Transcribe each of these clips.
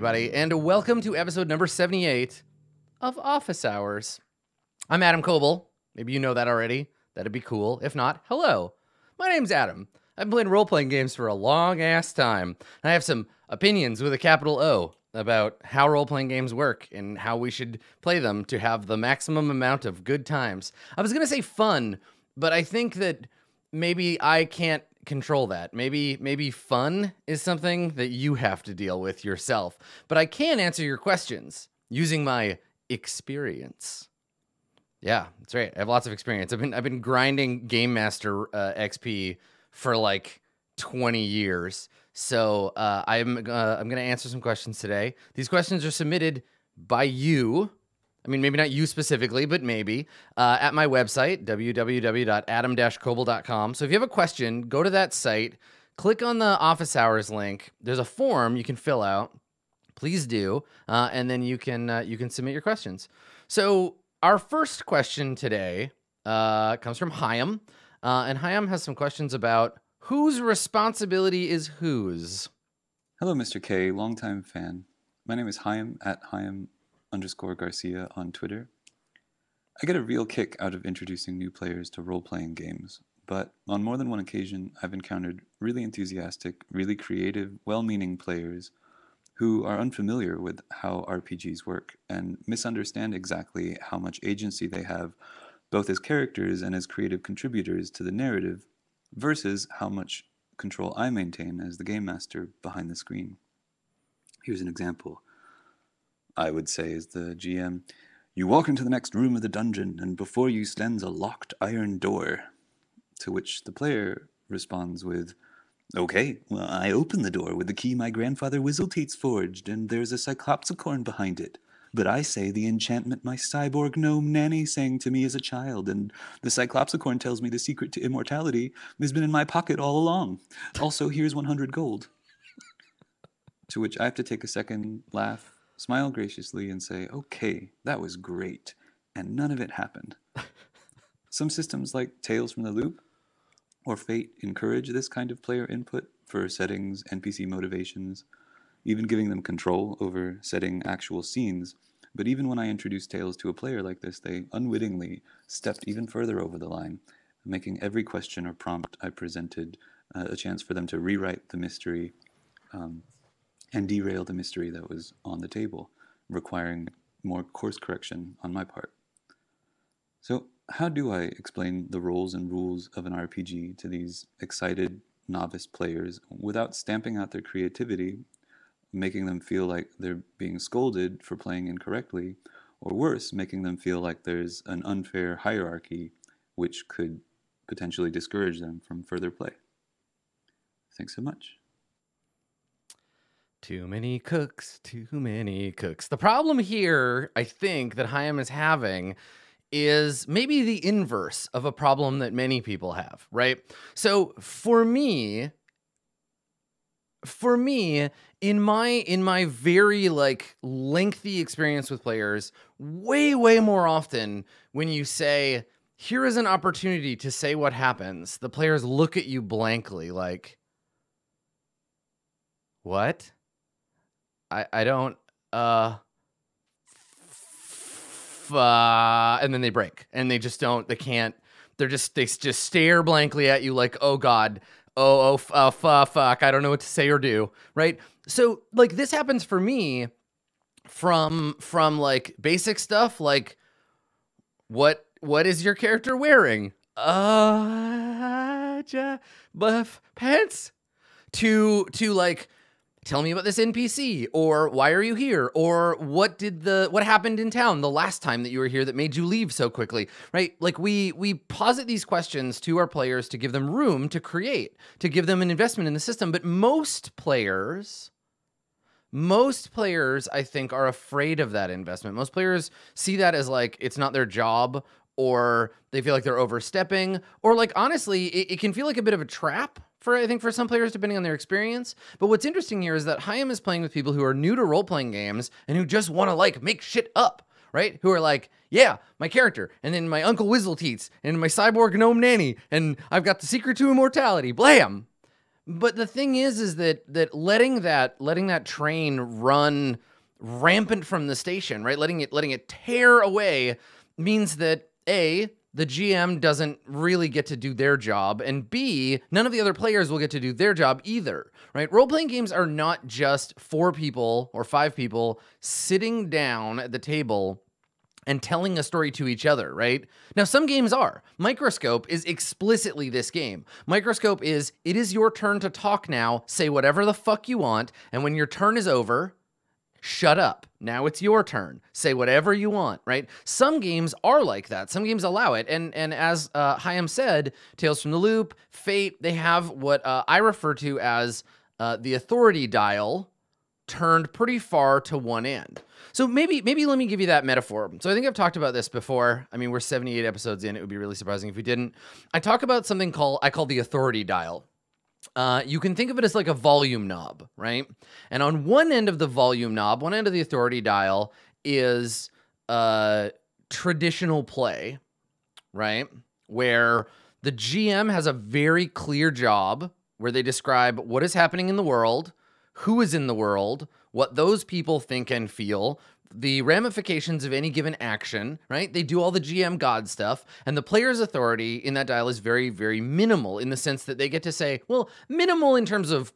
everybody, and welcome to episode number 78 of Office Hours. I'm Adam Coble. Maybe you know that already. That'd be cool. If not, hello. My name's Adam. I've been playing role-playing games for a long-ass time. And I have some opinions with a capital O about how role-playing games work and how we should play them to have the maximum amount of good times. I was going to say fun, but I think that maybe I can't control that. Maybe fun is something that you have to deal with yourself. But I can answer your questions using my experience. Yeah, that's right. I have lots of experience. I've been grinding Game Master XP for like 20 years. So I'm gonna answer some questions today. These questions are submitted by you. I mean, maybe not you specifically, but maybe, at my website, www.adam-coble.com. So if you have a question, go to that site, click on the Office Hours link. There's a form you can fill out. Please do, and then you can submit your questions. So our first question today comes from Chaim, and Chaim has some questions about whose responsibility is whose. Hello, Mr. K, longtime fan. My name is Chaim, @Chaim_Garcia on Twitter. I get a real kick out of introducing new players to role-playing games, but on more than one occasion, I've encountered really enthusiastic, really creative, well-meaning players who are unfamiliar with how RPGs work and misunderstand exactly how much agency they have, both as characters and as creative contributors to the narrative, versus how much control I maintain as the game master behind the screen. Here's an example. I would say as the GM, you walk into the next room of the dungeon, and before you stands a locked iron door. To which the player responds with, okay, well, I opened the door with the key my grandfather Whizzleteats forged, and there's a cyclopsicorn behind it. But I say the enchantment my cyborg gnome Nanny sang to me as a child, and the cyclopsicorn tells me the secret to immortality has been in my pocket all along. Also, here's 100 gold. To which I have to take a second, laugh, smile graciously, and say, okay, that was great, and none of it happened. Some systems like Tales from the Loop or Fate encourage this kind of player input for settings, NPC motivations, even giving them control over setting actual scenes. But even when I introduced Tales to a player like this, they unwittingly stepped even further over the line, making every question or prompt I presented a chance for them to rewrite the mystery and derail the mystery that was on the table, requiring more course correction on my part. So how do I explain the roles and rules of an RPG to these excited novice players without stamping out their creativity, making them feel like they're being scolded for playing incorrectly, or worse, making them feel like there's an unfair hierarchy which could potentially discourage them from further play? Thanks so much. Too many cooks, too many cooks. The problem here, I think, that Chaim is having is maybe the inverse of a problem that many people have, right? So for me, in my very like lengthy experience with players, way more often when you say, here is an opportunity to say what happens, the players look at you blankly like, what? I don't, and then they break and they just don't, they can't, they just stare blankly at you like, oh God, fuck, I don't know what to say or do, right? So like this happens for me from like basic stuff, like what is your character wearing? Buff pants, to like, tell me about this NPC, or why are you here, or what happened in town the last time that you were here that made you leave so quickly, right? Like we posit these questions to our players to give them room to create, to give them an investment in the system. But most players, I think, are afraid of that investment. Most players see that as like, it's not their job, or they feel like they're overstepping, or like, honestly, it can feel like a bit of a trap for some players, depending on their experience. But what's interesting here is that Chaim is playing with people who are new to role-playing games and who just want to like make shit up, right? Who are like, yeah, my character, and then my Uncle Whizzleteats, and my cyborg gnome Nanny, and I've got the secret to immortality, blam. But the thing is that letting that train run rampant from the station, right? Letting it tear away means that A, the GM doesn't really get to do their job, and B, none of the other players will get to do their job either, right? Role-playing games are not just 4 people or 5 people sitting down at the table and telling a story to each other, right? Now, some games are. Microscope is explicitly this game. Microscope is, it is your turn to talk now, say whatever the fuck you want, and when your turn is over, shut up. Now it's your turn. Say whatever you want, right? Some games are like that. Some games allow it. And as Chaim said, Tales from the Loop, Fate, they have what I refer to as the authority dial turned pretty far to one end. So maybe let me give you that metaphor. So I think I've talked about this before. I mean, we're 78 episodes in. It would be really surprising if we didn't. I talk about something I call the authority dial. You can think of it as like a volume knob, right? And on one end of the volume knob, one end of the authority dial is traditional play, right? Where the GM has a very clear job where they describe what is happening in the world, who is in the world, what those people think and feel, the ramifications of any given action, right? They do all the GM God stuff, and the player's authority in that dial is very, very minimal in the sense that they get to say, well, minimal in terms of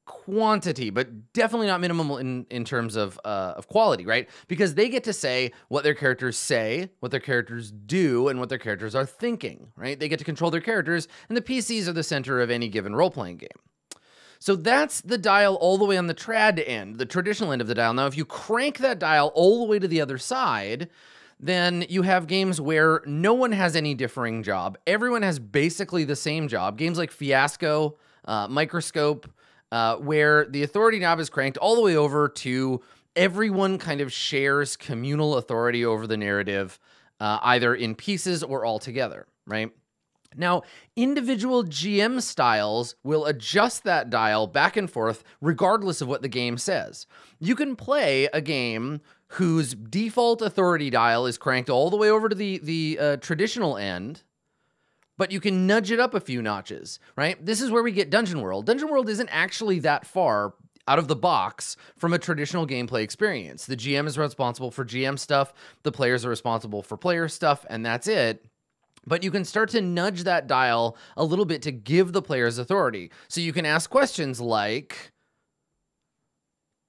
quantity, but definitely not minimal in terms of quality, right? Because they get to say what their characters say, what their characters do, and what their characters are thinking, right? They get to control their characters, and the PCs are the center of any given role-playing game. So that's the dial all the way on the trad end, the traditional end of the dial. Now, if you crank that dial all the way to the other side, then you have games where no one has any differing job. Everyone has basically the same job. Games like Fiasco, Microscope, where the authority knob is cranked all the way over to everyone kind of shares communal authority over the narrative, either in pieces or all together, right? Now, individual GM styles will adjust that dial back and forth regardless of what the game says. You can play a game whose default authority dial is cranked all the way over to the traditional end, but you can nudge it up a few notches, right? This is where we get Dungeon World. Dungeon World isn't actually that far out of the box from a traditional gameplay experience. The GM is responsible for GM stuff, the players are responsible for player stuff, and that's it. But you can start to nudge that dial a little bit to give the players authority. So you can ask questions like,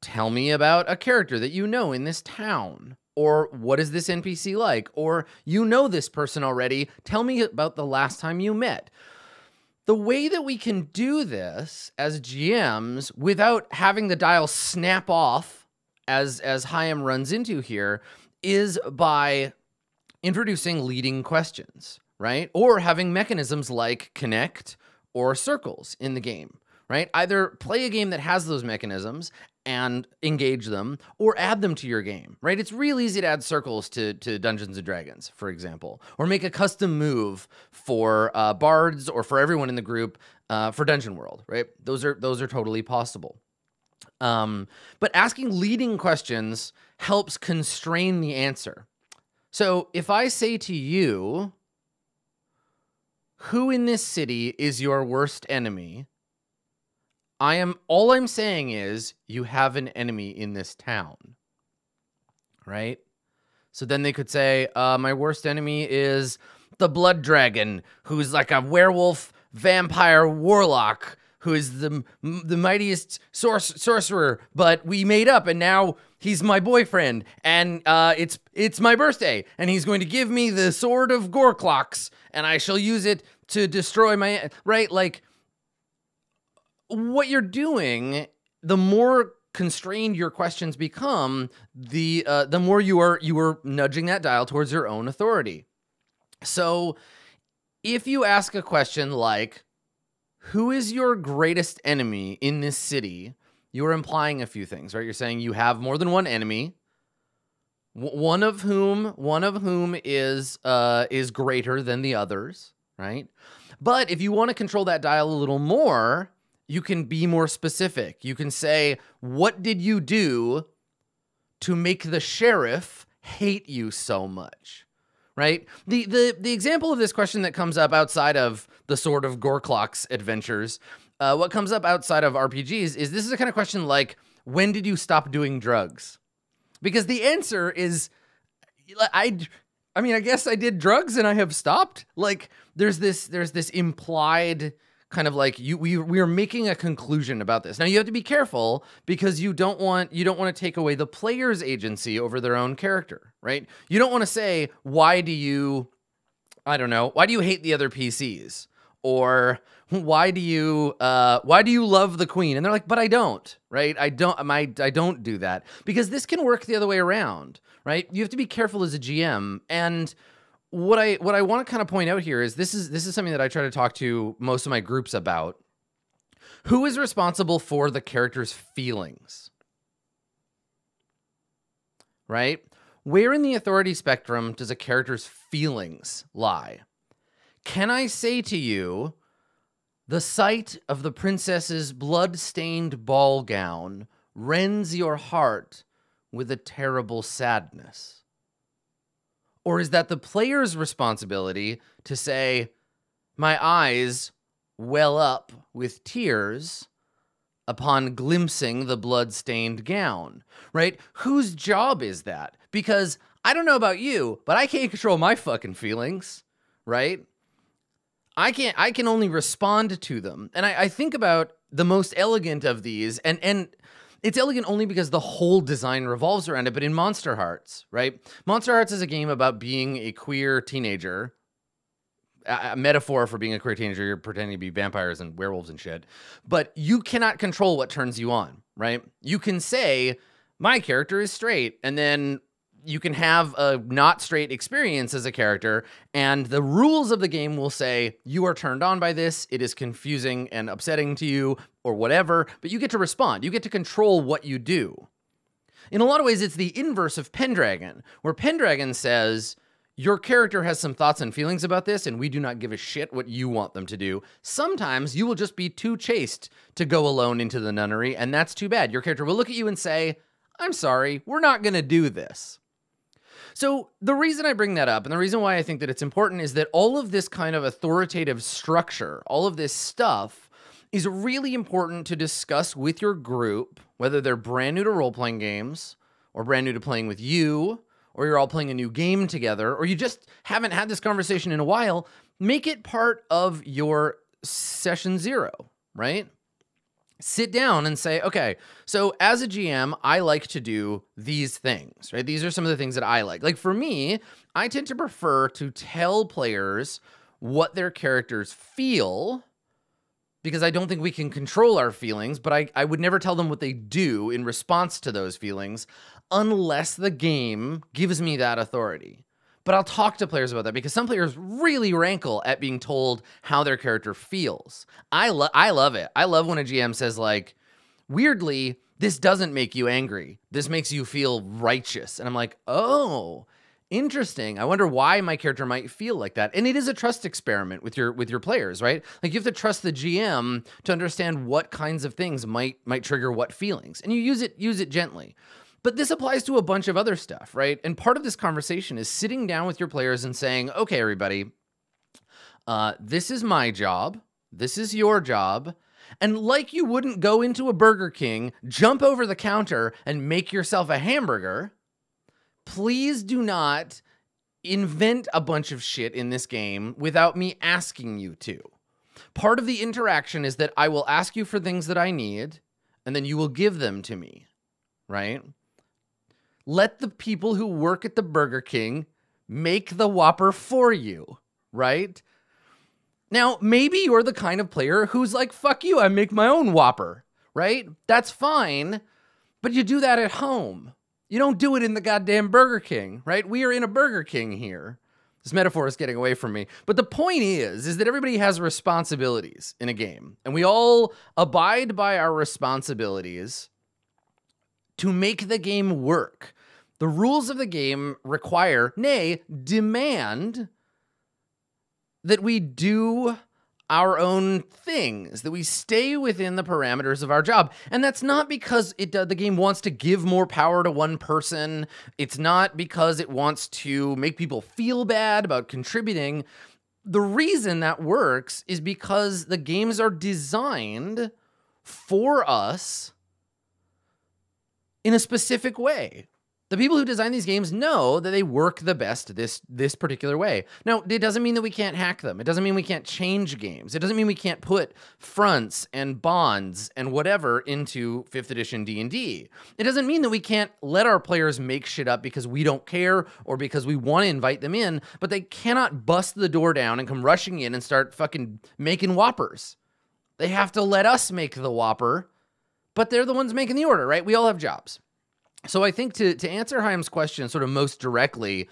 tell me about a character that you know in this town. Or what is this NPC like? Or you know this person already. Tell me about the last time you met. The way that we can do this as GMs without having the dial snap off, as Chaim runs into here, is by introducing leading questions, right? Or having mechanisms like connect or circles in the game, right? Either play a game that has those mechanisms and engage them, or add them to your game, right? It's real easy to add circles to Dungeons & Dragons, for example, or make a custom move for bards or for everyone in the group for Dungeon World, right? Those are totally possible. But asking leading questions helps constrain the answer. So if I say to you, who in this city is your worst enemy? All I'm saying is you have an enemy in this town, right? So then they could say, my worst enemy is the Blood Dragon, who's like a werewolf, vampire, warlock, who is the mightiest sorcerer, but we made up and now he's my boyfriend, and it's my birthday, and he's going to give me the sword of Gorclox, and I shall use it to destroy my, right? Like, what you're doing, the more constrained your questions become, the more you are nudging that dial towards your own authority. So if you ask a question like, who is your greatest enemy in this city? You're implying a few things, right? You're saying you have more than one enemy, one of whom is greater than the others, right? But if you want to control that dial a little more, you can be more specific. You can say, what did you do to make the sheriff hate you so much? Right? The example of this question that comes up outside of the Sword of Gorclox adventures what comes up outside of RPGs is this is a kind of question like, when did you stop doing drugs? Because the answer is, I mean, I guess I did drugs and I have stopped. Like, there's this implied kind of like we are making a conclusion about this. Now you have to be careful because you don't want to take away the player's agency over their own character, right? You don't want to say, why do you hate the other PCs? Or why do you love the queen? And they're like, but I don't, right? I don't do that, because this can work the other way around, right? You have to be careful as a GM. And what I want to kind of point out here is this is something that I try to talk to most of my groups about. Who is responsible for the character's feelings? Right? Where in the authority spectrum does a character's feelings lie? Can I say to you, the sight of the princess's blood-stained ball gown rends your heart with a terrible sadness? Or is that the player's responsibility to say, my eyes well up with tears upon glimpsing the blood-stained gown, right? Whose job is that? Because I don't know about you, but I can't control my fucking feelings, right? I can only respond to them. And I think about the most elegant of these, and it's elegant only because the whole design revolves around it, but in Monster Hearts, right? Monster Hearts is a game about being a queer teenager. A metaphor for being a queer teenager, you're pretending to be vampires and werewolves and shit. But you cannot control what turns you on, right? You can say, my character is straight, and then you can have a not straight experience as a character, and the rules of the game will say, you are turned on by this, it is confusing and upsetting to you, or whatever, but you get to respond. You get to control what you do. In a lot of ways, it's the inverse of Pendragon, where Pendragon says, your character has some thoughts and feelings about this, and we do not give a shit what you want them to do. Sometimes you will just be too chaste to go alone into the nunnery, and that's too bad. Your character will look at you and say, I'm sorry, we're not going to do this. So the reason I bring that up, and the reason why I think that it's important, is that all of this kind of authoritative structure, all of this stuff, is really important to discuss with your group, whether they're brand new to role-playing games, or brand new to playing with you, or you're all playing a new game together, or you just haven't had this conversation in a while. Make it part of your session 0, right? Sit down and say, okay, so as a GM, I like to do these things, right? These are some of the things that I like. Like for me, I tend to prefer to tell players what their characters feel, because I don't think we can control our feelings, but I would never tell them what they do in response to those feelings unless the game gives me that authority. But I'll talk to players about that, because some players really rankle at being told how their character feels. I love it. I love when a GM says, like, weirdly, this doesn't make you angry. This makes you feel righteous. And I'm like, oh, interesting. I wonder why my character might feel like that. And it is a trust experiment with your players, right? Like, you have to trust the GM to understand what kinds of things might trigger what feelings. And you use it gently. But this applies to a bunch of other stuff, right? And part of this conversation is sitting down with your players and saying, okay, everybody, this is my job. This is your job. And like you wouldn't go into a Burger King, jump over the counter, and make yourself a hamburger, please do not invent a bunch of shit in this game without me asking you to. Part of the interaction is that I will ask you for things that I need, and then you will give them to me, right? Let the people who work at the Burger King make the Whopper for you, right? Now, maybe you're the kind of player who's like, fuck you, I make my own Whopper, right? That's fine, but you do that at home. You don't do it in the goddamn Burger King, right? We are in a Burger King here. This metaphor is getting away from me. But the point is that everybody has responsibilities in a game, and we all abide by our responsibilities to make the game work. The rules of the game require, nay, demand that we do our own things, that we stay within the parameters of our job. And that's not because the game wants to give more power to one person. It's not because it wants to make people feel bad about contributing. the reason that works is because the games are designed for us in a specific way. The people who design these games know that they work the best this particular way. Now, it doesn't mean that we can't hack them. It doesn't mean we can't change games. It doesn't mean we can't put fronts and bonds and whatever into 5th edition D&D. It doesn't mean that we can't let our players make shit up because we don't care or because we want to invite them in, but they cannot bust the door down and come rushing in and start fucking making whoppers. They have to let us make the whopper, but they're the ones making the order, right? We all have jobs. So I think to answer Chaim's question sort of most directly,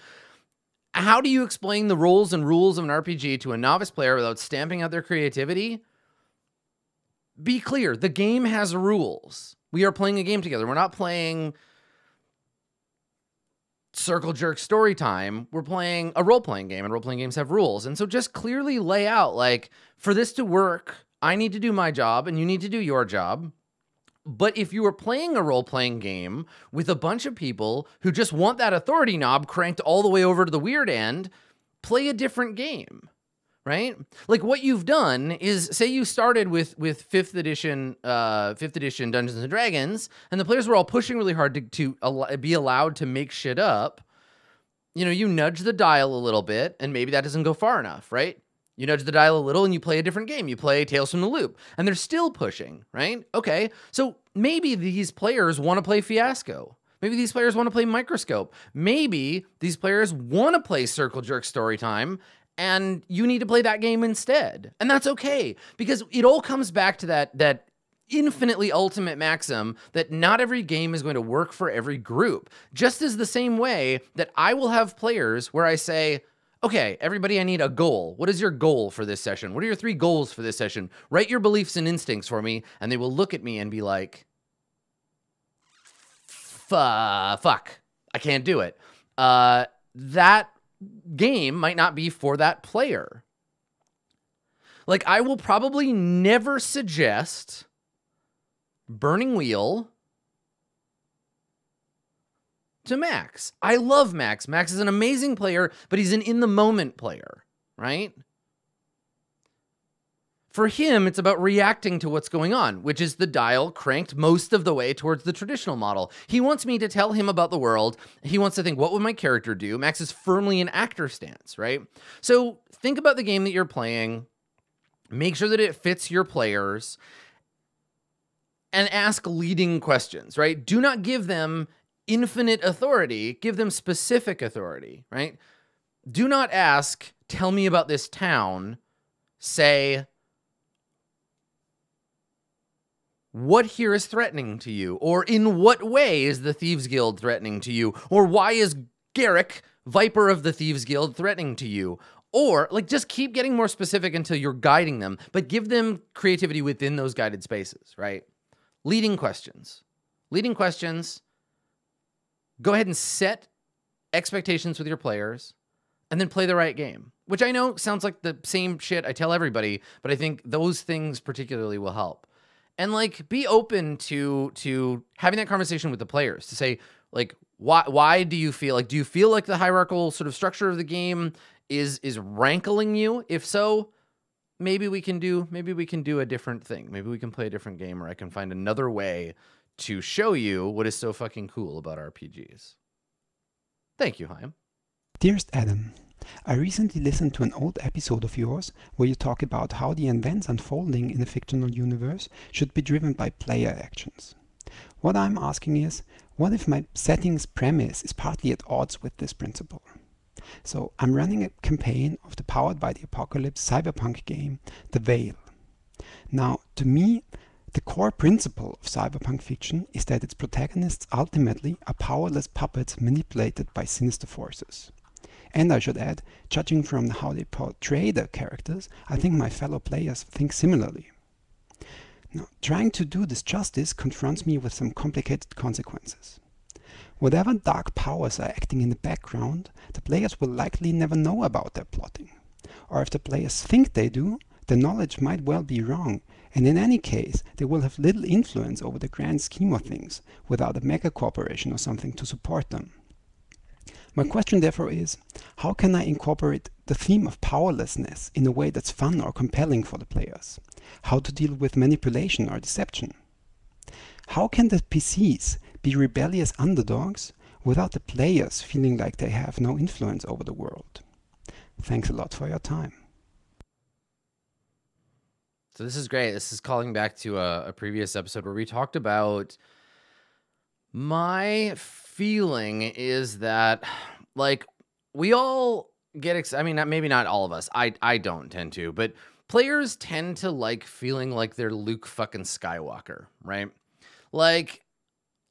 how do you explain the roles and rules of an RPG to a novice player without stamping out their creativity? Be clear, the game has rules. We are playing a game together. We're not playing circle jerk story time. We're playing a role-playing game, and role-playing games have rules. And so just clearly lay out, like, for this to work, I need to do my job, and you need to do your job. But if you are playing a role-playing game with a bunch of people who just want that authority knob cranked all the way over to the weird end, play a different game, right? Like what you've done is, say you started with 5th edition Dungeons and Dragons, and the players were all pushing really hard to be allowed to make shit up. You know, you nudge the dial a little bit, and maybe that doesn't go far enough, right? You nudge the dial a little and you play a different game. You play Tales from the Loop and they're still pushing, right? Okay, so maybe these players want to play Fiasco. Maybe these players want to play Microscope. Maybe these players want to play Circle Jerk Storytime and you need to play that game instead. And that's okay, because it all comes back to that infinitely ultimate maxim that not every game is going to work for every group. Just as the same way that I will have players where I say, okay, everybody, I need a goal. What is your goal for this session? What are your 3 goals for this session? Write your beliefs and instincts for me, and they will look at me and be like, fuck, I can't do it. That game might not be for that player. Like, I will probably never suggest Burning Wheel to Max. I love Max. Max is an amazing player, but he's an in-the-moment player, right? For him, it's about reacting to what's going on, which is the dial cranked most of the way towards the traditional model. He wants me to tell him about the world. He wants to think, what would my character do? Max is firmly in actor stance, right? So think about the game that you're playing. Make sure that it fits your players and ask leading questions, right? Do not give them infinite authority, give them specific authority, right? Do not ask, tell me about this town. Say, what here is threatening to you? Or in what way is the Thieves Guild threatening to you? Or why is Garrick, Viper of the Thieves Guild, threatening to you? Or, like, just keep getting more specific until you're guiding them, but give them creativity within those guided spaces, right? Leading questions. Leading questions. Go ahead and set expectations with your players and then play the right game, which I know sounds like the same shit I tell everybody, but I think those things particularly will help. And like, be open to having that conversation with the players to say, like, why do you feel like the hierarchical sort of structure of the game is rankling you? If so, maybe we can do a different thing. Maybe we can play a different game, or I can find another way to show you what is so fucking cool about RPGs. Thank you, Chaim. Dearest Adam, I recently listened to an old episode of yours where you talk about how the events unfolding in a fictional universe should be driven by player actions. What I'm asking is, what if my setting's premise is partly at odds with this principle? So I'm running a campaign of the Powered by the Apocalypse cyberpunk game, The Veil. Now, to me, the core principle of cyberpunk fiction is that its protagonists ultimately are powerless puppets manipulated by sinister forces. And I should add, judging from how they portray their characters, I think my fellow players think similarly. Now, trying to do this justice confronts me with some complicated consequences. Whatever dark powers are acting in the background, the players will likely never know about their plotting. Or if the players think they do, the knowledge might well be wrong, and in any case, they will have little influence over the grand scheme of things, without a mega corporation or something to support them. My question therefore is, how can I incorporate the theme of powerlessness in a way that's fun or compelling for the players? How to deal with manipulation or deception? How can the PCs be rebellious underdogs without the players feeling like they have no influence over the world? Thanks a lot for your time. So this is great. This is calling back to a previous episode where we talked about my feeling is that, like, we all get excited. I mean, maybe not all of us. I don't tend to, but players tend to like feeling like they're Luke fucking Skywalker, right? Like,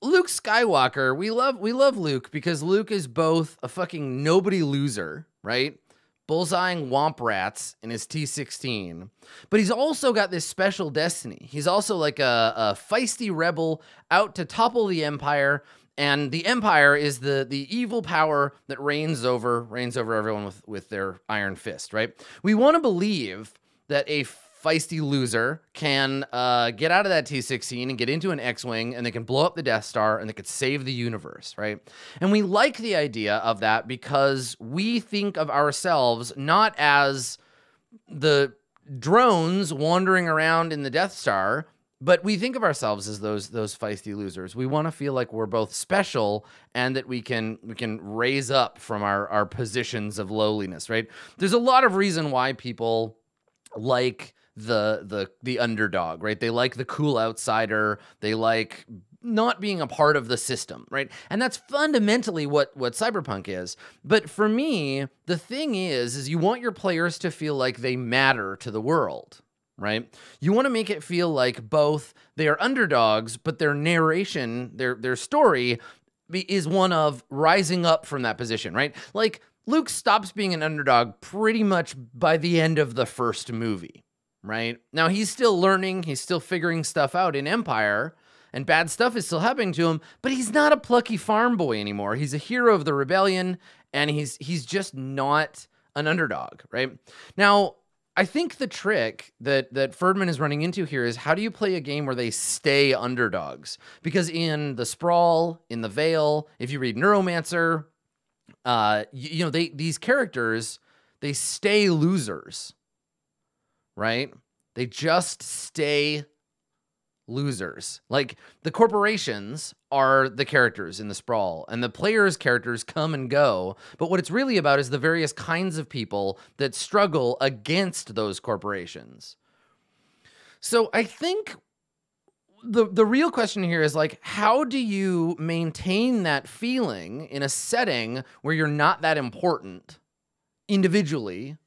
Luke Skywalker, we love Luke because Luke is both a fucking nobody loser, right? Bullseyeing womp rats in his T-16, but he's also got this special destiny. He's also like a feisty rebel out to topple the Empire, and the Empire is the evil power that reigns over everyone with their iron fist, right? We want to believe that a feisty loser can get out of that T-16 and get into an X-Wing, and they can blow up the Death Star, and they could save the universe, right? And we like the idea of that because we think of ourselves not as the drones wandering around in the Death Star, but we think of ourselves as those feisty losers. We want to feel like we're both special and that we can raise up from our positions of lowliness, right? There's a lot of reason why people like the underdog, right? They like the cool outsider. They like not being a part of the system, right? And that's fundamentally what Cyberpunk is. But for me, the thing is you want your players to feel like they matter to the world, right? You want to make it feel like both they are underdogs, but their narration, their story is one of rising up from that position, right? Like, Luke stops being an underdog pretty much by the end of the first movie, right? Now, he's still learning, he's still figuring stuff out in Empire, and bad stuff is still happening to him, but he's not a plucky farm boy anymore. He's a hero of the rebellion, and he's just not an underdog, right? Now, I think the trick that Ferdman is running into here is, how do you play a game where they stay underdogs? Because in the Sprawl, in the Veil, if you read Neuromancer, you know, these characters, they stay losers, right? They just stay losers. Like, the corporations are the characters in the Sprawl, and the players' characters come and go, but what it's really about is the various kinds of people that struggle against those corporations. So I think the real question here is, like, how do you maintain that feeling in a setting where you're not that important individually,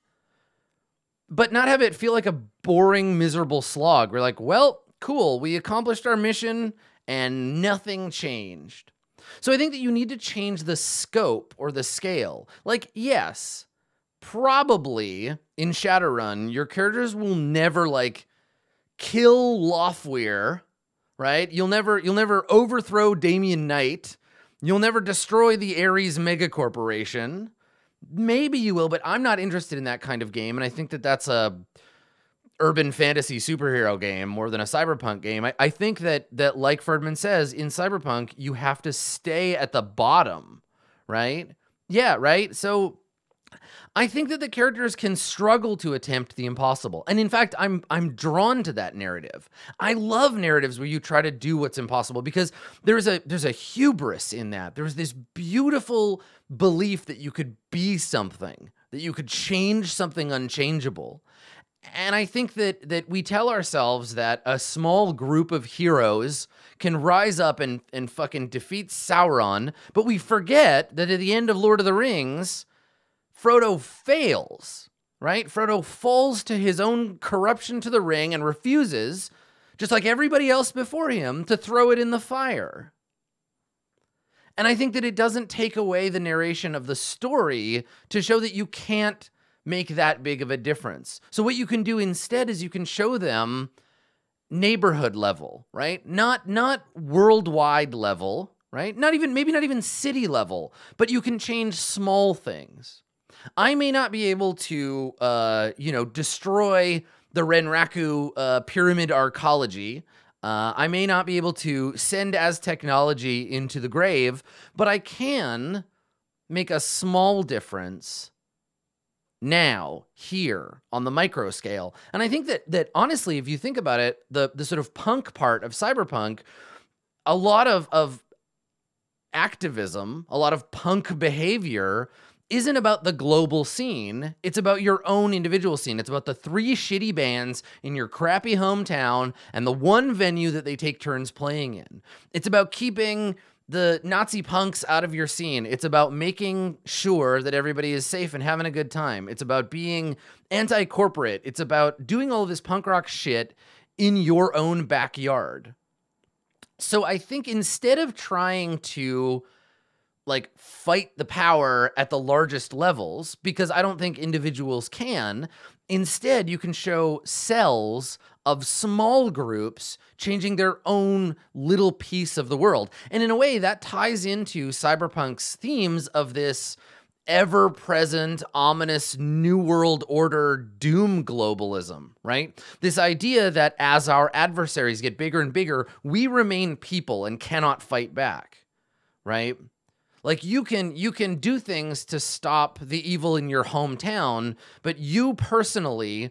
but not have it feel like a boring, miserable slog? We're like, well, cool, we accomplished our mission and nothing changed. So I think that you need to change the scope or the scale. Like, yes, probably in Shadowrun, your characters will never, like, kill Lothweir, right? You'll never overthrow Damian Knight. You'll never destroy the Ares megacorporation. Maybe you will, but I'm not interested in that kind of game, and I think that that's a urban fantasy superhero game more than a cyberpunk game. I think that like Ferdman says, in cyberpunk, you have to stay at the bottom, right? Yeah, right? So I think that the characters can struggle to attempt the impossible. And in fact, I'm drawn to that narrative. I love narratives where you try to do what's impossible, because there's a hubris in that. There's this beautiful belief that you could be something, that you could change something unchangeable. And I think that we tell ourselves that a small group of heroes can rise up and fucking defeat Sauron, but we forget that at the end of Lord of the Rings, Frodo fails, right? Frodo falls to his own corruption to the ring and refuses, just like everybody else before him, to throw it in the fire. And I think that it doesn't take away the narration of the story to show that you can't make that big of a difference. So what you can do instead is you can show them neighborhood level, right? Not worldwide level, right? Maybe not even city level, but you can change small things. I may not be able to, destroy the Renraku pyramid arcology. I may not be able to send as technology into the grave, but I can make a small difference now, here, on the micro scale. And I think that honestly, if you think about it, the sort of punk part of cyberpunk, a lot of activism, a lot of punk behavior isn't about the global scene. It's about your own individual scene. It's about the 3 shitty bands in your crappy hometown and the one venue that they take turns playing in. It's about keeping the Nazi punks out of your scene. It's about making sure that everybody is safe and having a good time. It's about being anti-corporate. It's about doing all of this punk rock shit in your own backyard. So I think instead of trying to like fight the power at the largest levels, because I don't think individuals can, instead you can show cells of small groups changing their own little piece of the world. And in a way that ties into Cyberpunk's themes of this ever-present, ominous New World Order doom globalism, right? This idea that as our adversaries get bigger and bigger, we remain people and cannot fight back, right? Like you can do things to stop the evil in your hometown, but you personally,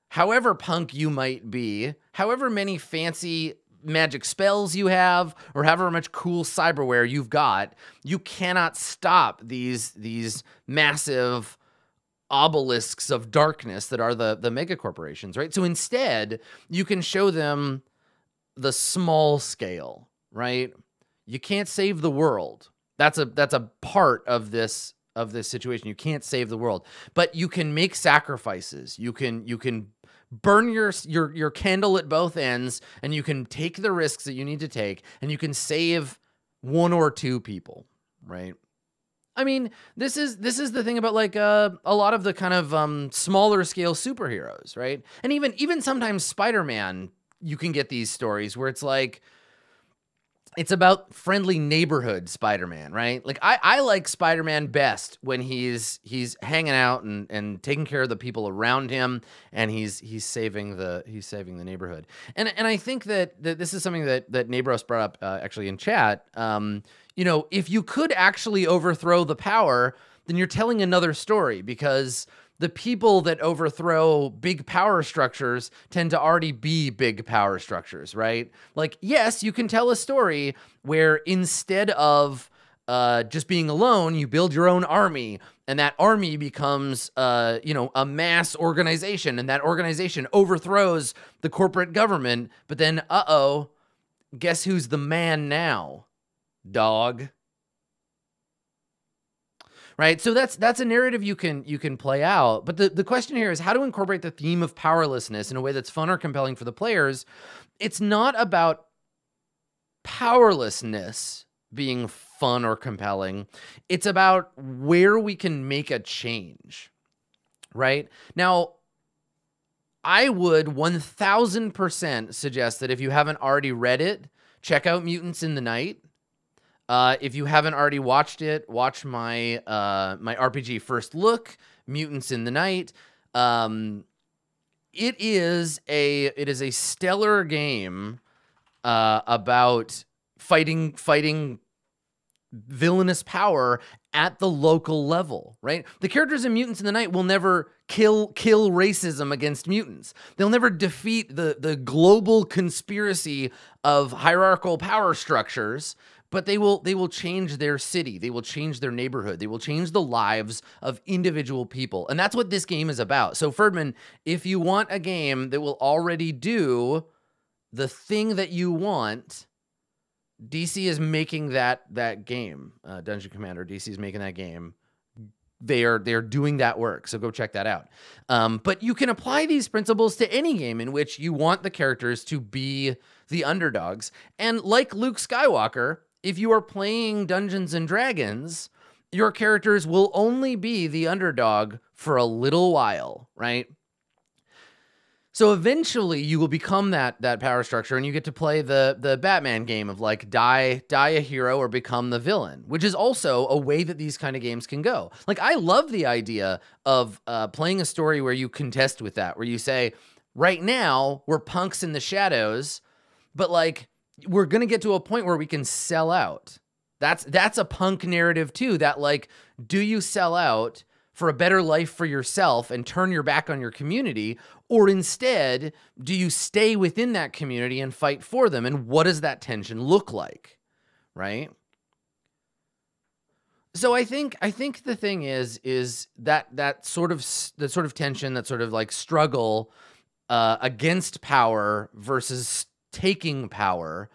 however punk you might be, however many fancy magic spells you have, or however much cool cyberware you've got, you cannot stop these massive obelisks of darkness that are the mega corporations, right? So instead, you can show them the small scale, right? You can't save the world. That's a part of this situation. You can't save the world, but you can make sacrifices. You can burn your candle at both ends, and you can take the risks that you need to take, and you can save 1 or 2 people, right? I mean, this is the thing about like a lot of the kind of smaller scale superheroes, right? And even sometimes Spider-Man, you can get these stories where it's like, it's about friendly neighborhood Spider-Man, right? Like I like Spider-Man best when he's hanging out and taking care of the people around him, and he's saving the neighborhood. And I think that this is something that Neighboros brought up actually in chat. You know, if you could actually overthrow the power, then you're telling another story, because the people that overthrow big power structures tend to already be big power structures, right? Like, yes, you can tell a story where instead of just being alone, you build your own army, and that army becomes, you know, a mass organization, and that organization overthrows the corporate government. But then, guess who's the man now? Dog. Right? So that's a narrative you can play out. But the question here is how to incorporate the theme of powerlessness in a way that's fun or compelling for the players. It's not about powerlessness being fun or compelling. It's about where we can make a change. Right? Now, I would 1000% suggest that if you haven't already read it, check out Mutants in the Night. If you haven't already watched it, watch my my RPG First Look, Mutants in the Night. It is a stellar game about fighting villainous power at the local level, right? The characters in Mutants in the Night will never kill racism against mutants. They'll never defeat the global conspiracy of hierarchical power structures. But they will change their city. They will change their neighborhood. They will change the lives of individual people. And that's what this game is about. So Ferdman, if you want a game that will already do the thing that you want, DC is making that game. Dungeon Commander, DC is making that game. They're doing that work. So go check that out. But you can apply these principles to any game in which you want the characters to be the underdogs. And like Luke Skywalker, if you are playing Dungeons and Dragons, your characters will only be the underdog for a little while, right? So eventually you will become that power structure, and you get to play the Batman game of like die a hero or become the villain, which is also a way that these kind of games can go. Like I love the idea of playing a story where you contest with that, where you say, right now we're punks in the shadows, but like we're going to get to a point where we can sell out. That's a punk narrative too, that like, do you sell out for a better life for yourself and turn your back on your community, or instead do you stay within that community and fight for them? And what does that tension look like, right? So I think the thing is that sort of tension, that sort of like struggle against power versus taking power.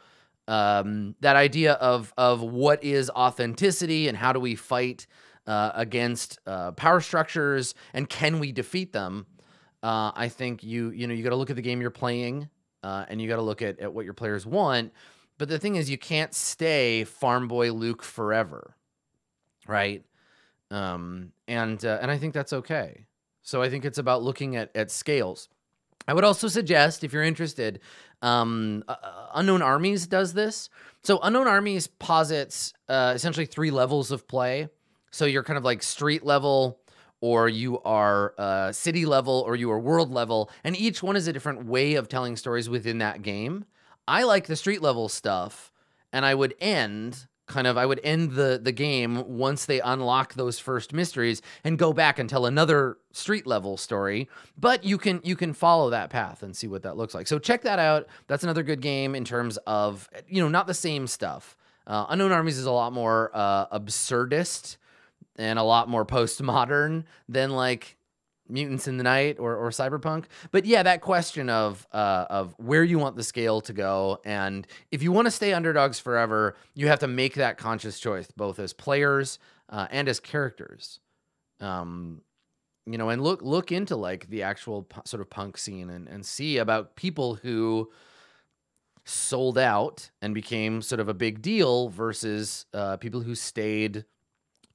That idea of what is authenticity and how do we fight against power structures, and can we defeat them? I think you got to look at the game you're playing, and you got to look at what your players want. But the thing is, you can't stay Farm Boy Luke forever, right? And I think that's okay. So I think it's about looking at scales. I would also suggest, if you're interested, Unknown Armies does this. So Unknown Armies posits essentially 3 levels of play. So you're kind of like street level, or you are city level, or you are world level, and each one is a different way of telling stories within that game. I like the street level stuff, and I would end the game once they unlock those first mysteries and go back and tell another street level story. But you can follow that path and see what that looks like. So check that out. That's another good game in terms of, not the same stuff. Unknown Armies is a lot more absurdist and a lot more postmodern than like Mutants in the Night or Cyberpunk. But yeah, that question of where you want the scale to go, and if you want to stay underdogs forever, you have to make that conscious choice, both as players and as characters. And look into like the actual sort of punk scene and see about people who sold out and became sort of a big deal versus people who stayed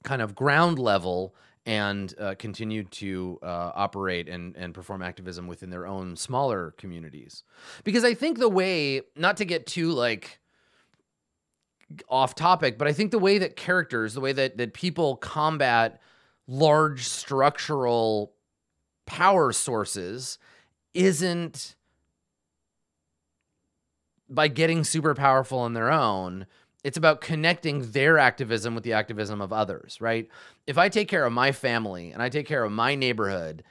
kind of ground level and continued to operate and perform activism within their own smaller communities. Because I think the way, not to get too like off topic, but I think the way that characters, the way that people combat large structural power sources isn't by getting super powerful on their own. It's about connecting their activism with the activism of others, right? If I take care of my family and I take care of my neighborhood,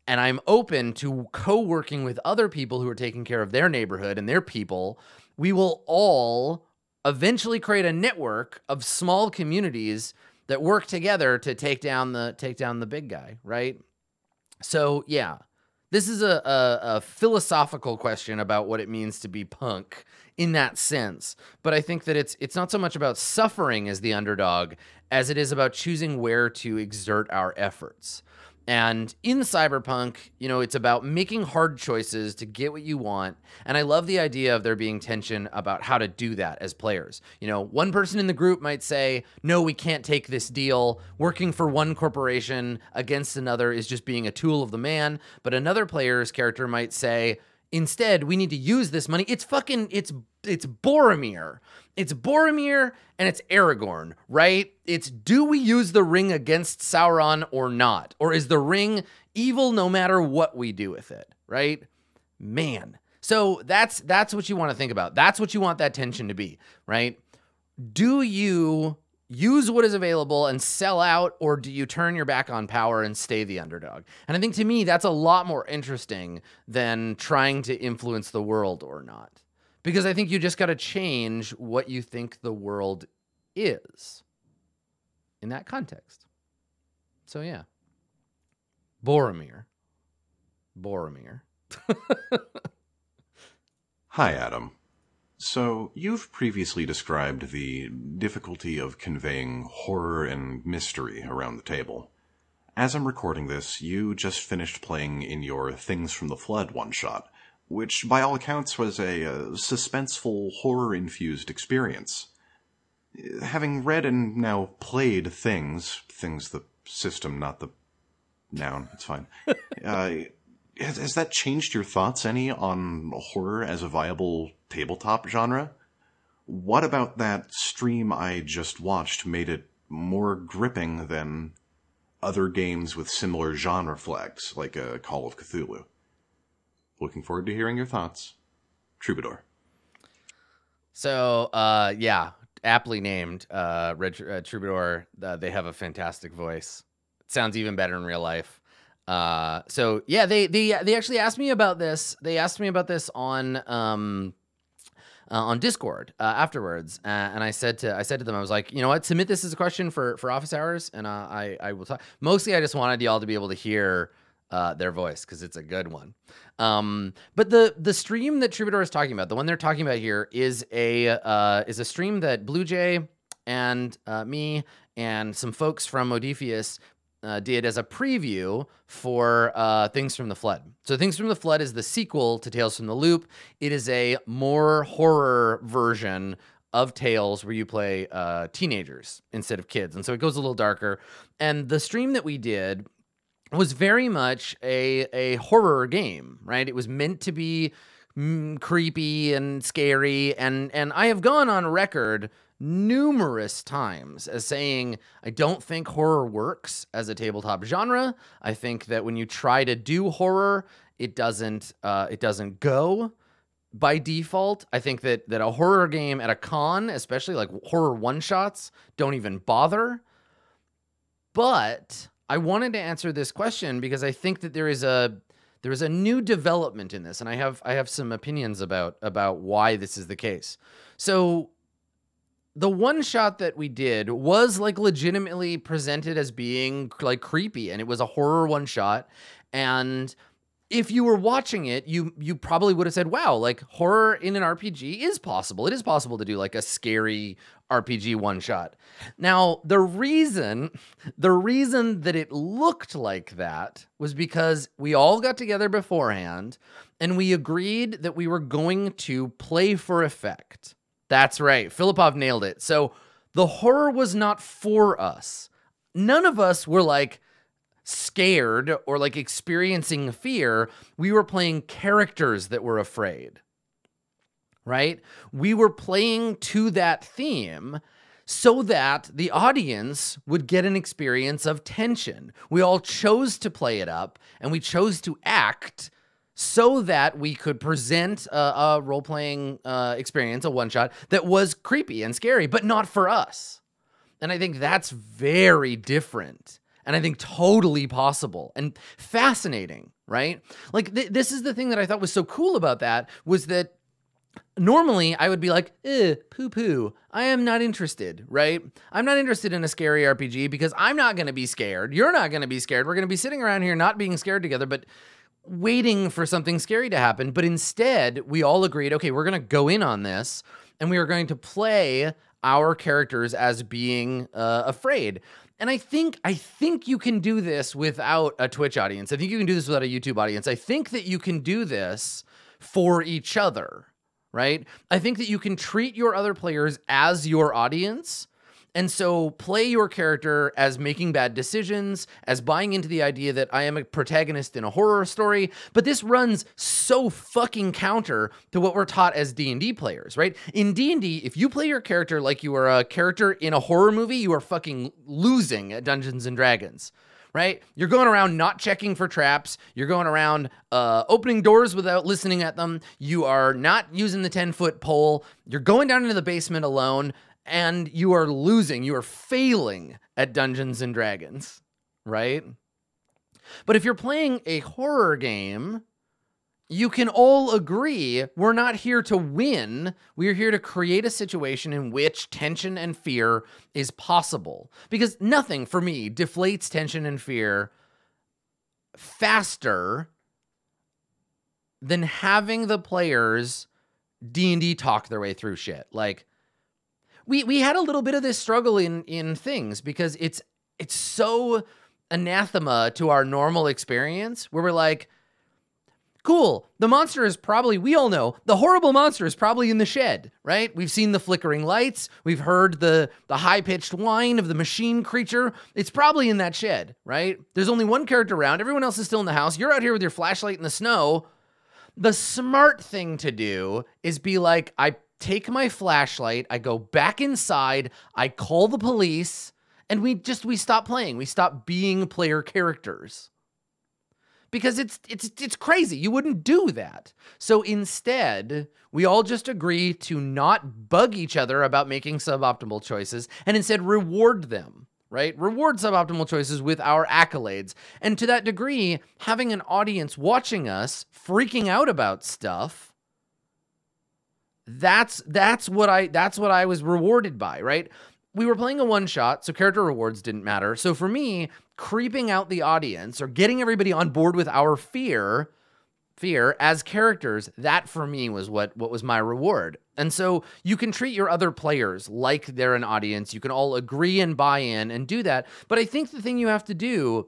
and I'm open to co-working with other people who are taking care of their neighborhood and their people, we will all eventually create a network of small communities that work together to take down the big guy, right? So yeah, this is a philosophical question about what it means to be punk in that sense. But I think that it's not so much about suffering as the underdog as it is about choosing where to exert our efforts. And in Cyberpunk, it's about making hard choices to get what you want. And I love the idea of there being tension about how to do that as players. One person in the group might say, no, we can't take this deal. Working for one corporation against another is just being a tool of the man. But another player's character might say, instead, we need to use this money. It's Boromir. It's Boromir and it's Aragorn, right? It's, do we use the ring against Sauron or not? Or is the ring evil no matter what we do with it, right? Man. So that's what you want to think about. That's what you want that tension to be, right? Do you use what is available and sell out, or do you turn your back on power and stay the underdog? And I think to me, that's a lot more interesting than trying to influence the world or not. Because I think you just got to change what you think the world is in that context. So yeah. Boromir. Hi, Adam. So, you've previously described the difficulty of conveying horror and mystery around the table. As I'm recording this, you just finished playing in your Things from the Flood one-shot, which by all accounts was a suspenseful, horror-infused experience. Having read and now played Things the system, not the noun, it's fine. Has that changed your thoughts any on horror as a viable tabletop genre? What about that stream I just watched made it more gripping than other games with similar genre flags, like a Call of Cthulhu? Looking forward to hearing your thoughts. Troubadour. So, yeah. aptly named Red Troubadour. They have a fantastic voice. It sounds even better in real life. So yeah, they actually asked me about this. They asked me about this on Discord afterwards, and I said to them, I was like, you know what, submit this as a question for office hours, and I will talk. Mostly, I just wanted y'all to be able to hear their voice because it's a good one. But the stream that Troubadour is talking about, the one they're talking about here, is a stream that Blue Jay and me and some folks from Modiphius did as a preview for Things from the Flood. So Things from the Flood is the sequel to Tales from the Loop. It is a more horror version of Tales where you play teenagers instead of kids. And so it goes a little darker. And the stream that we did was very much a horror game, right? It was meant to be creepy and scary. And I have gone on record numerous times as saying, I don't think horror works as a tabletop genre. I think that when you try to do horror, it doesn't go by default. I think that a horror game at a con, especially like horror one-shots, don't even bother. But I wanted to answer this question because I think that there is a new development in this, and I have some opinions about why this is the case. So the one shot that we did was like legitimately presented as being like creepy, and it was a horror one shot. And if you were watching it, you probably would have said, wow, like horror in an RPG is possible. It is possible to do like a scary RPG one shot. Now, the reason that it looked like that was because we all got together beforehand and we agreed that we were going to play for effect. That's right. Filipov nailed it. So the horror was not for us. None of us were like scared or like experiencing fear. We were playing characters that were afraid, right? We were playing to that theme so that the audience would get an experience of tension. We all chose to play it up and we chose to act so that we could present a role-playing experience, a one-shot, that was creepy and scary, but not for us. And I think that's very different, and I think totally possible and fascinating, right? Like, this is the thing that I thought was so cool about that, was that normally I would be like, poo-poo, I am not interested, right? I'm not interested in a scary RPG because I'm not going to be scared. You're not going to be scared. We're going to be sitting around here not being scared together, but waiting for something scary to happen. But instead, we all agreed, okay, we're going to go in on this and we are going to play our characters as being afraid. And I think you can do this without a Twitch audience. I think you can do this without a YouTube audience. I think that you can do this for each other, right? I think that you can treat your other players as your audience. And so play your character as making bad decisions, as buying into the idea that I am a protagonist in a horror story. But this runs so fucking counter to what we're taught as D&D players, right? In D&D, if you play your character like you are a character in a horror movie, you are fucking losing at Dungeons and Dragons, right? You're going around not checking for traps. You're going around opening doors without listening at them. You are not using the 10-foot pole. You're going down into the basement alone. And you are losing, you are failing at Dungeons and Dragons, right? But if you're playing a horror game, you can all agree we're not here to win. We're here to create a situation in which tension and fear is possible. Because nothing, for me, deflates tension and fear faster than having the players D&D talk their way through shit. Like, we had a little bit of this struggle in Things because it's so anathema to our normal experience where we're like, cool, the monster is probably, we all know, the horrible monster is probably in the shed, right? We've seen the flickering lights. We've heard the high-pitched whine of the machine creature. It's probably in that shed, right? There's only one character around. Everyone else is still in the house. You're out here with your flashlight in the snow. The smart thing to do is be like, I take my flashlight, I go back inside, I call the police, and we stop playing. We stop being player characters. because it's crazy. You wouldn't do that. So instead, we all just agree to not bug each other about making suboptimal choices and instead reward them, right? Reward suboptimal choices with our accolades. And to that degree, having an audience watching us freaking out about stuff, that's what I was rewarded by, right? We were playing a one-shot, so character rewards didn't matter. So for me, creeping out the audience or getting everybody on board with our fear as characters, that for me was what was my reward. And so you can treat your other players like they're an audience. You can all agree and buy in and do that. But I think the thing you have to do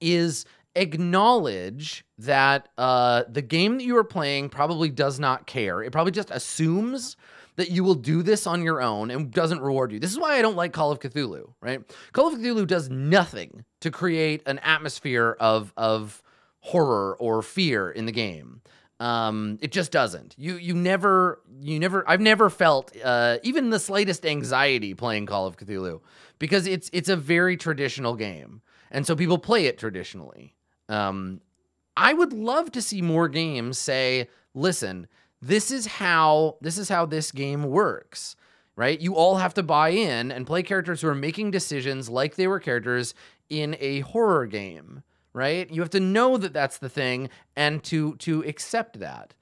is acknowledge that the game that you are playing probably does not care. It probably just assumes that you will do this on your own and doesn't reward you. This is why I don't like Call of Cthulhu, right? Call of Cthulhu does nothing to create an atmosphere of horror or fear in the game. It just doesn't. I've never felt even the slightest anxiety playing Call of Cthulhu because it's a very traditional game. And so people play it traditionally. I would love to see more games say, listen, this is how this game works, right? You all have to buy in and play characters who are making decisions like they were characters in a horror game, right? You have to know that that's the thing and to accept that.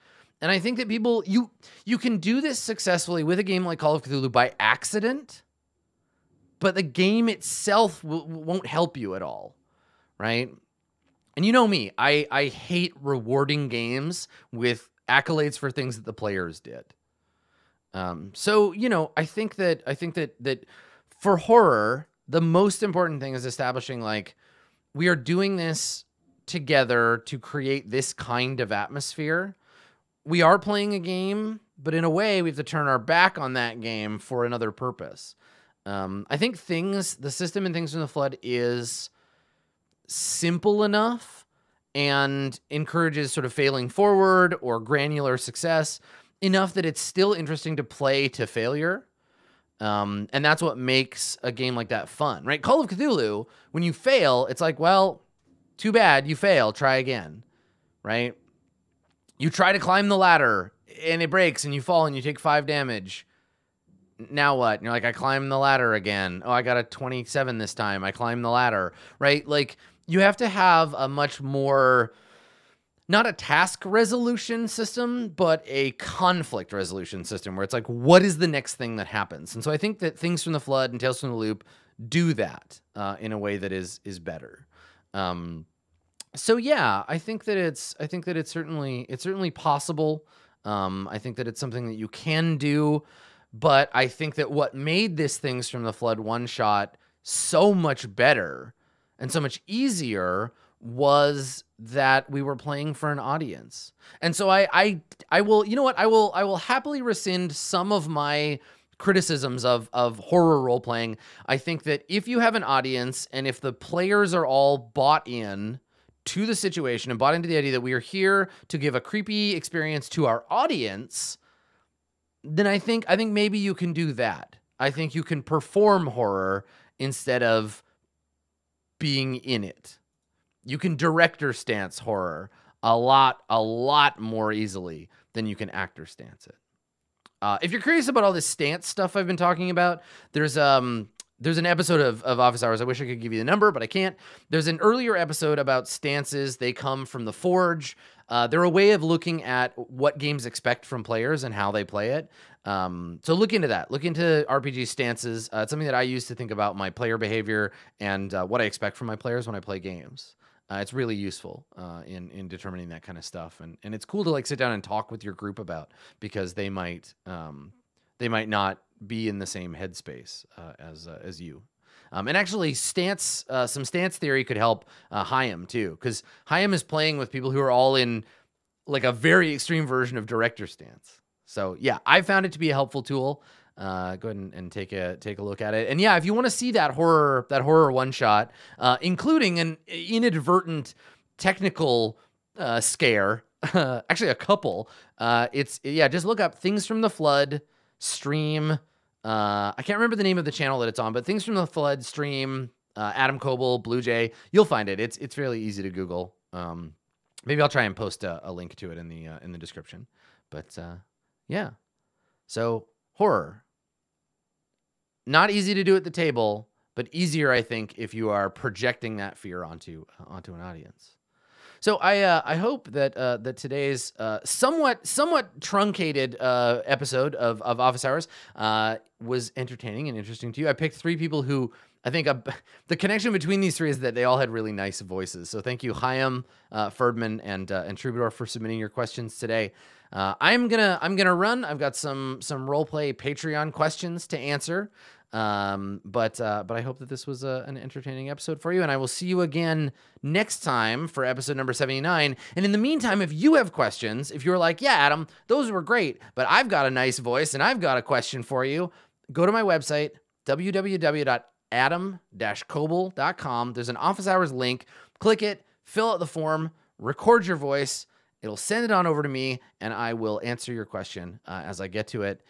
And I think that people, you can do this successfully with a game like Call of Cthulhu by accident, but the game itself won't help you at all, right? And you know me, I hate rewarding games with accolades for things that the players did. So, you know, I think that for horror, the most important thing is establishing, like, we are doing this together to create this kind of atmosphere. We are playing a game, but in a way, we have to turn our back on that game for another purpose. I think the system in Things from the Flood is simple enough and encourages sort of failing forward or granular success enough that it's still interesting to play to failure. And that's what makes a game like that fun, right? Call of Cthulhu, when you fail, it's like, well, too bad, you fail, try again, right? You try to climb the ladder and it breaks and you fall and you take 5 damage. Now what? And you're like, I climbed the ladder again. Oh, I got a 27 this time. I climbed the ladder, right? Like, you have to have a much more, not a task resolution system, but a conflict resolution system where it's like, what is the next thing that happens? And so I think that Things from the Flood and Tales from the Loop do that in a way that is better. So yeah, I think that it's certainly possible. I think that it's something that you can do, but I think that what made this Things from the Flood one shot so much better and so much easier was that we were playing for an audience. And so I will, you know what? I will happily rescind some of my criticisms of horror role playing. I think that if you have an audience and if the players are all bought in to the situation and bought into the idea that we are here to give a creepy experience to our audience, then I think maybe you can do that. I think you can perform horror instead of being in it. You can director stance horror a lot more easily than you can actor stance it. If you're curious about all this stance stuff I've been talking about, there's an episode of Office Hours. I wish I could give you the number, but I can't. There's an earlier episode about stances. They come from the Forge. They're a way of looking at what games expect from players and how they play it. So look into that. Look into RPG stances. It's something that I use to think about my player behavior and what I expect from my players when I play games. It's really useful in determining that kind of stuff, and it's cool to like sit down and talk with your group about, because they might not be in the same headspace as you. And actually, some stance theory could help Chaim too, because Chaim is playing with people who are all in like a very extreme version of director stance. So yeah, I found it to be a helpful tool. Go ahead and take a look at it. And yeah, if you want to see that horror one shot, including an inadvertent technical scare, actually a couple, just look up Things from the Flood stream. I can't remember the name of the channel that it's on, but Things from the Flood stream, Adam Coble, Blue Jay, you'll find it. It's fairly easy to Google. Maybe I'll try and post a link to it in the description. But yeah, so horror, not easy to do at the table, but easier, I think, if you are projecting that fear onto an audience. So I hope that that today's somewhat truncated episode of Office Hours was entertaining and interesting to you. I picked 3 people who I think the connection between these 3 is that they all had really nice voices. So thank you, Chaim, Ferdman, and Troubadour for submitting your questions today. I'm gonna run. I've got some roleplay Patreon questions to answer. But I hope that this was an entertaining episode for you, and I will see you again next time for episode number 79. And in the meantime, if you have questions, if you're like, yeah, Adam, those were great, but I've got a nice voice and I've got a question for you, go to my website, www.adam-koble.com. There's an Office Hours link. Click it, fill out the form, record your voice. It'll send it on over to me, and I will answer your question as I get to it.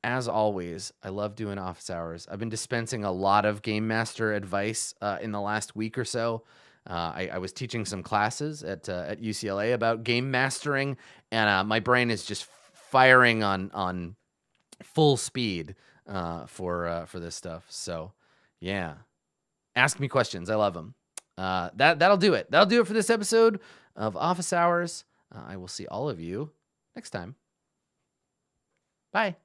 As always, I love doing Office Hours. I've been dispensing a lot of Game Master advice in the last week or so. I was teaching some classes at UCLA about game mastering, and my brain is just firing on full speed for this stuff. So, yeah, ask me questions. I love them. That'll do it. That'll do it for this episode of Office Hours. I will see all of you next time. Bye.